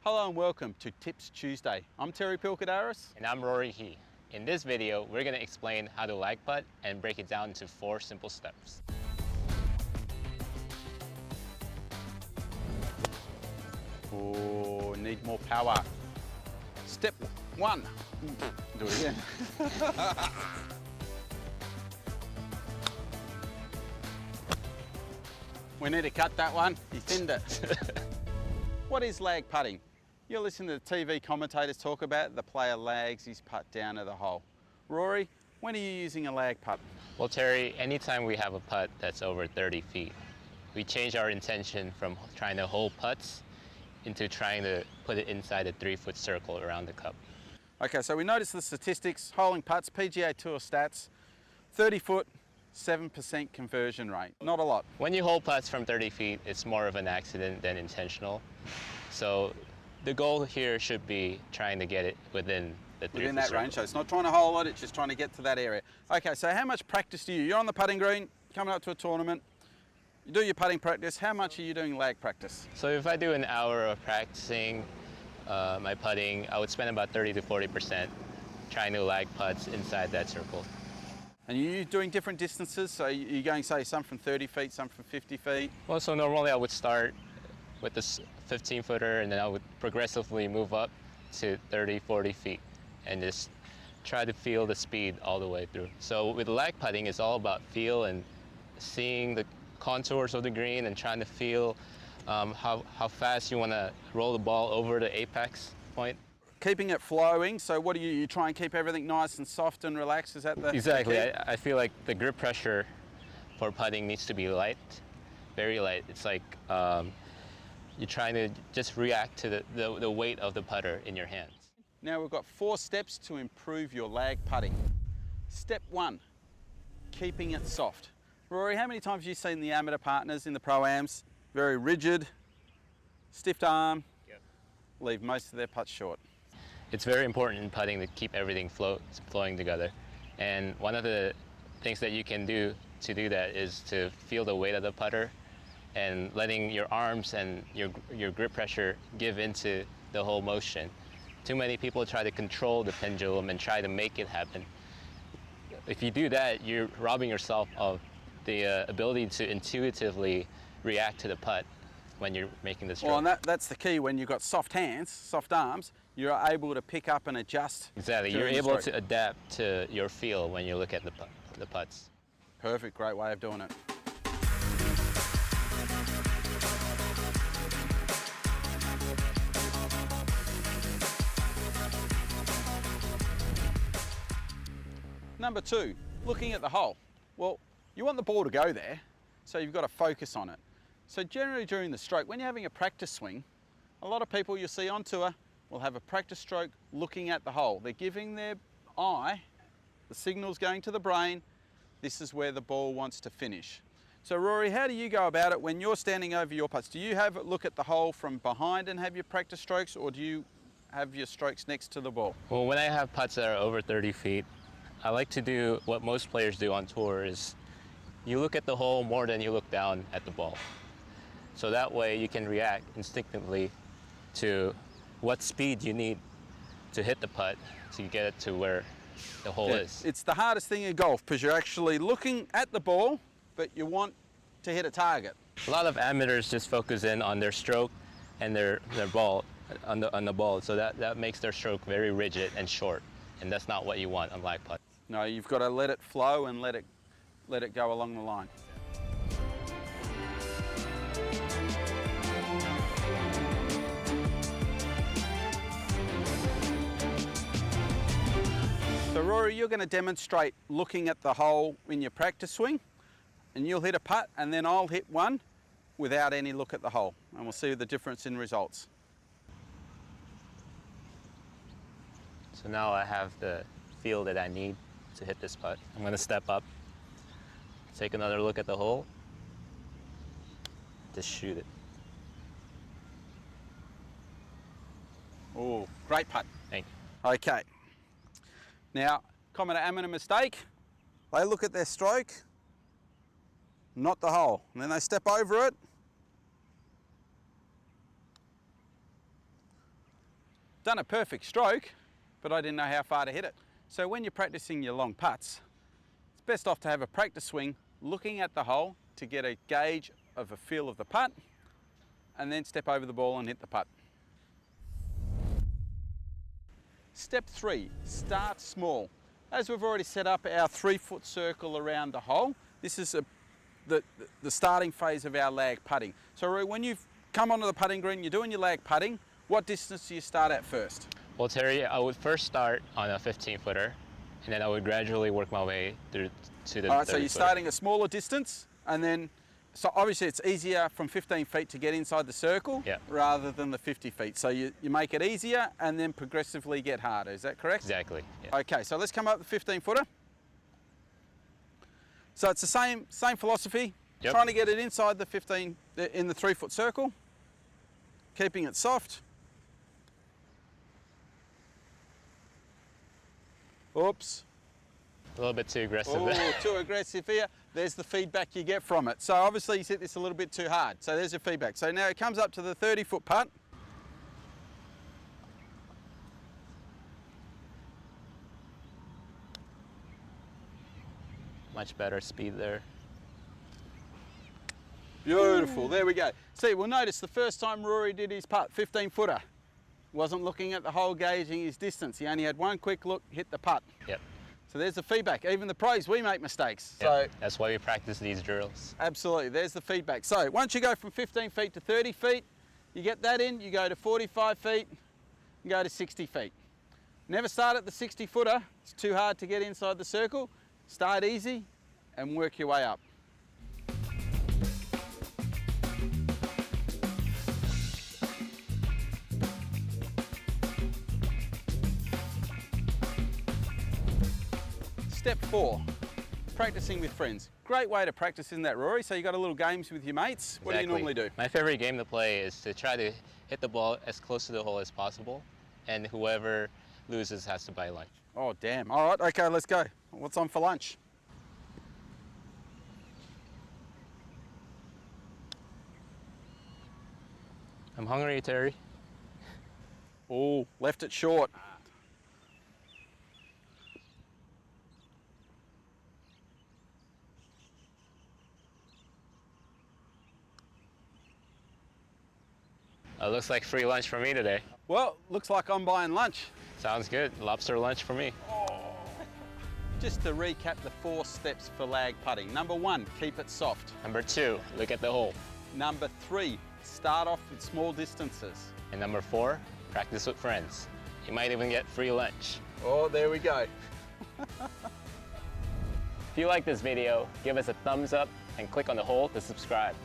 Hello and welcome to Tips Tuesday. I'm Terry Pilkadaris. And I'm Rory. In this video, we're going to explain how to lag putt and break it down into 4 simple steps. Oh, need more power. Step 1. Do it again. We need to cut that one. He thinned it. What is lag putting? You're listening to the TV commentators talk about it. The player lags his putt down to the hole. Rory, when are you using a lag putt? Well, Terry, anytime we have a putt that's over 30 feet, we change our intention from trying to hole putts into trying to put it inside a 3-foot circle around the cup. Okay, so we noticed the statistics, holing putts, PGA Tour stats, 30 foot, 7% conversion rate. Not a lot. When you hole putts from 30 feet, it's more of an accident than intentional. So the goal here should be trying to get it within the 3-foot within that circle. range, so it's not trying to hole it, it's just trying to get to that area. Okay, so how much practice do you? You're on the putting green, coming up to a tournament, you do your putting practice, how much are you doing lag practice? So if I do an hour of practicing my putting, I would spend about 30 to 40% trying to lag putts inside that circle. And you're doing different distances, so you're going, say, some from 30 feet, some from 50 feet? Well, so normally I would start with this 15-footer and then I would progressively move up to 30, 40 feet and just try to feel the speed all the way through. So with lag putting, it's all about feel and seeing the contours of the green and trying to feel how fast you want to roll the ball over the apex point. Keeping it flowing, so what do you try and keep everything nice and soft and relaxed? Is that the Exactly. I feel like the grip pressure for putting needs to be light, very light. It's like you're trying to just react to the weight of the putter in your hands. Now we've got 4 steps to improve your lag putting. Step 1, keeping it soft. Rory, how many times have you seen the amateur partners in the Pro-Ams? Very rigid, stiff arm, Yep. Leave most of their putts short. It's very important in putting to keep everything flowing together. And one of the things that you can do to do that is to feel the weight of the putter and letting your arms and your grip pressure give into the whole motion. Too many people try to control the pendulum and try to make it happen. If you do that, you're robbing yourself of the ability to intuitively react to the putt when you're making the stroke. Well, and that's the key. When you've got soft hands, soft arms, you're able to pick up and adjust. Exactly. You're able to adapt to your feel when you look at the putts. Perfect. Great way of doing it. Number 2, looking at the hole. Well, you want the ball to go there, so you've got to focus on it. So generally during the stroke, when you're having a practice swing, a lot of people you'll see on tour will have a practice stroke looking at the hole. They're giving their eye, the signal's going to the brain, this is where the ball wants to finish. So Rory, how do you go about it when you're standing over your putts? Do you have a look at the hole from behind and have your practice strokes, or do you have your strokes next to the ball? Well, when I have putts that are over 30 feet, I like to do what most players do on tour is you look at the hole more than you look down at the ball. So that way you can react instinctively to what speed you need to hit the putt to get it to where the hole is. It's the hardest thing in golf because you're actually looking at the ball, but you want to hit a target. A lot of amateurs just focus in on their stroke and their ball on the ball, so that makes their stroke very rigid and short, and that's not what you want on lag putt. No, you've got to let it flow and let it go along the line. So Rory, you're going to demonstrate looking at the hole in your practice swing, and you'll hit a putt and then I'll hit one without any look at the hole, and we'll see the difference in results. So now I have the feel that I need to hit this putt. I'm going to step up, take another look at the hole, just shoot it. Oh, great putt. Thank you. Okay. Now, common amateur mistake, they look at their stroke, not the hole, and then they step over it done a perfect stroke, but I didn't know how far to hit it. So when you're practicing your long putts, it's best off to have a practice swing looking at the hole to get a gauge of a feel of the putt, and then step over the ball and hit the putt. Step 3, start small. As we've already set up our 3-foot circle around the hole, this is the starting phase of our lag putting. So Rory, when you've come onto the putting green, you're doing your lag putting, what distance do you start at first? Well, Terry, I would first start on a 15-footer, and then I would gradually work my way through to the 30-footer. All right, so you're starting a smaller distance, and then, so obviously it's easier from 15 feet to get inside the circle rather than the 50 feet. So you make it easier and then progressively get harder, is that correct? Exactly. Yeah. Okay, so let's come up the 15-footer. So it's the same philosophy, trying to get it inside the in the 3-foot circle, keeping it soft. Oops. A little bit too aggressive. Oh, too aggressive here. There's the feedback you get from it. So obviously you hit this a little bit too hard. So there's your feedback. So now it comes up to the 30-foot putt. Much better speed there. Beautiful, there we go. See, we'll notice the first time Rory did his putt, 15-footer, wasn't looking at the hole, gauging his distance. He only had one quick look, hit the putt. Yep. So there's the feedback. Even the pros, we make mistakes. Yep. So that's why we practice these drills. absolutely, there's the feedback. So once you go from 15 feet to 30 feet, you get that in, you go to 45 feet, you go to 60 feet. Never start at the 60-footer. It's too hard to get inside the circle. Start easy and work your way up. Step 4, practicing with friends. Great way to practice, isn't that, Rory? So you got a little games with your mates. What do you normally do? My favorite game to play is to try to hit the ball as close to the hole as possible, and whoever loses has to buy lunch. Oh, damn. All right, okay, let's go. What's on for lunch? I'm hungry, Terry. Oh, left it short. Looks like free lunch for me today. Well, looks like I'm buying lunch. Sounds good. Lobster lunch for me. Just to recap the 4 steps for lag putting. Number 1, keep it soft. Number 2, look at the hole. Number 3, start off with small distances. And number 4, practice with friends. You might even get free lunch. Oh, there we go. If you like this video, give us a thumbs up and click on the hole to subscribe.